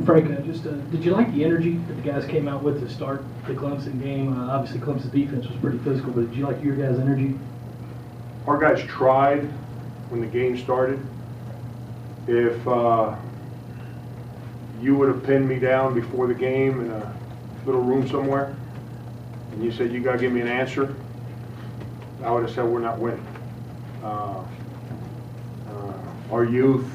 Frank, did you like the energy that the guys came out with to start the Clemson game? Obviously, Clemson's defense was pretty physical, but did you like your guys' energy? Our guys tried when the game started. If you would have pinned me down before the game in a little room somewhere, and you said, you got to give me an answer, I would have said, we're not winning. Our youth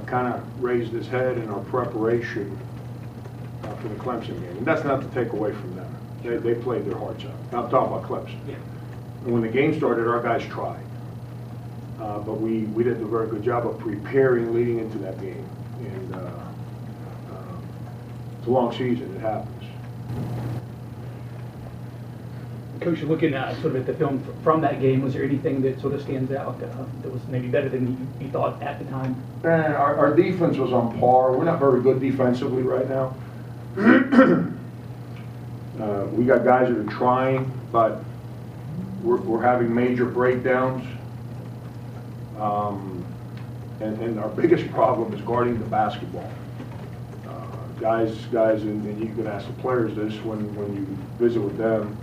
kind of raised his head in our preparation for the Clemson game. And that's not to take away from them. They played their hearts out. Now I'm talking about Clemson. Yeah. And when the game started, our guys tried. But we did a very good job of preparing leading into that game. And it's a long season. It happens. Coach, you're looking at sort of at the film from that game. Was there anything that sort of stands out that was maybe better than you thought at the time? Our defense was on par. We're not very good defensively right now. We got guys that are trying, but we're having major breakdowns. And our biggest problem is guarding the basketball. Guys, and you can ask the players this when you visit with them,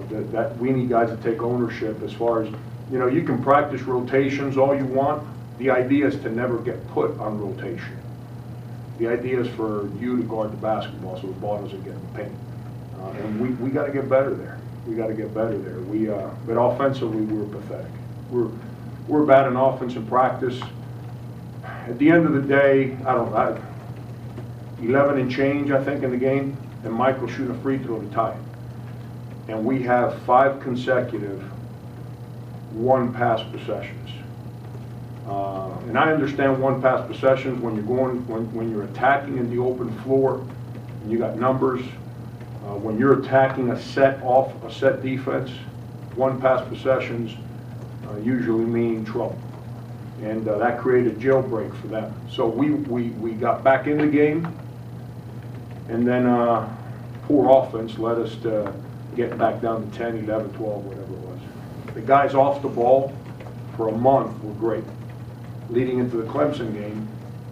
that we need guys to take ownership as far as, you can practice rotations all you want. The idea is to never get put on rotation. The idea is for you to guard the basketball so the ball doesn't get in the paint. And we got to get better there. We got to get better there. But offensively, we were pathetic. We're bad in offense in practice. At the end of the day, 11 and change, I think, in the game, and Michael shooting a free throw to tie it. And we have 5 consecutive one-pass possessions. And I understand one-pass possessions when when you're attacking in the open floor, and you got numbers. When you're attacking a set defense, one-pass possessions usually mean trouble. And that created a jailbreak for them. So we got back in the game, and then poor offense led us to get back down to 10, 11, 12, whatever it was. The guys off the ball for a month were great. Leading into the Clemson game,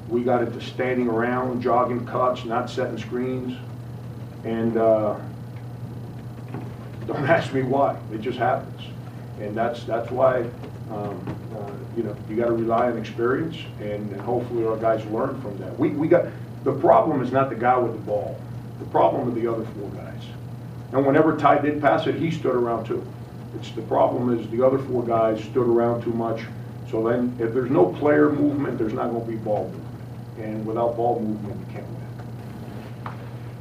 we got into standing around, jogging cuts, not setting screens. And don't ask me why. It just happens. And that's why you got to rely on experience, and hopefully our guys learn from that. The problem is not the guy with the ball. The problem are the other 4 guys. And whenever Ty did pass it, he stood around too. The problem is the other 4 guys stood around too much. So then if there's no player movement, there's not going to be ball movement. And without ball movement, you can't win.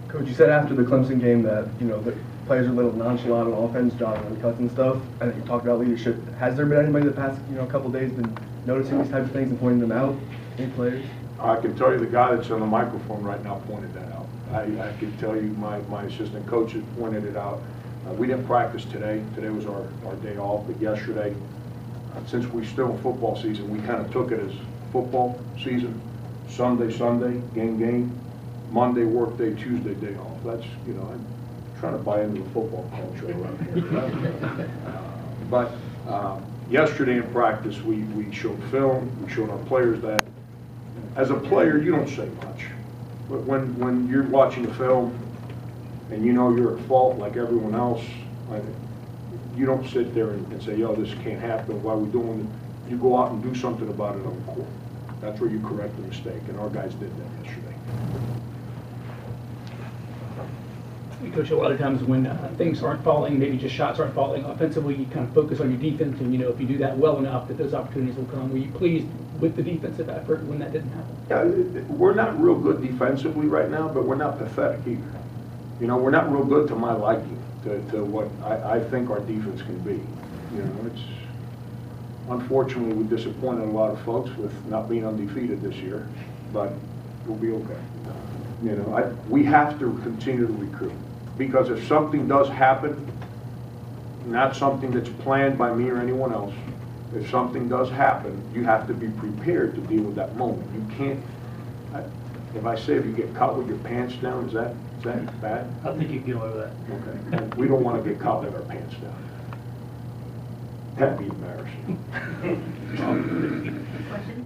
Coach, you said after the Clemson game that, the players are a little nonchalant on offense, jogging and cuts and stuff. And you talked about leadership. Has there been anybody the past, couple of days been noticing these types of things and pointing them out? Any players? I can tell you the guy that's on the microphone right now pointed that out. I can tell you my assistant coaches pointed it out. We didn't practice today. Today was our day off, but yesterday, since we're still in football season, we kind of took it as football season. Sunday, game. Monday, work day, Tuesday, day off. That's, I'm trying to buy into the football culture around here. But yesterday in practice, we showed film. We showed our players that as a player, you don't say much. But when you're watching the film and you're at fault like everyone else, you don't sit there and say, yo, this can't happen, why are we doing it? You go out and do something about it on the court. That's where you correct the mistake, and our guys did that yesterday. Coach, a lot of times when things aren't falling, maybe just shots aren't falling offensively, you kind of focus on your defense, and if you do that well enough, that those opportunities will come. Were you pleased with the defensive effort when that didn't happen? Yeah, we're not real good defensively right now, but we're not pathetic either. We're not real good to my liking, to what I think our defense can be. It's unfortunately we disappointed a lot of folks with not being undefeated this year, but we'll be okay. We have to continue to recruit, because if something does happen, not something that's planned by me or anyone else, if something does happen, you have to be prepared to deal with that moment. You can't, if I say if you get caught with your pants down, is that bad? I think you can get away with that. Okay. And we don't want to get caught with our pants down. That'd be embarrassing. Question?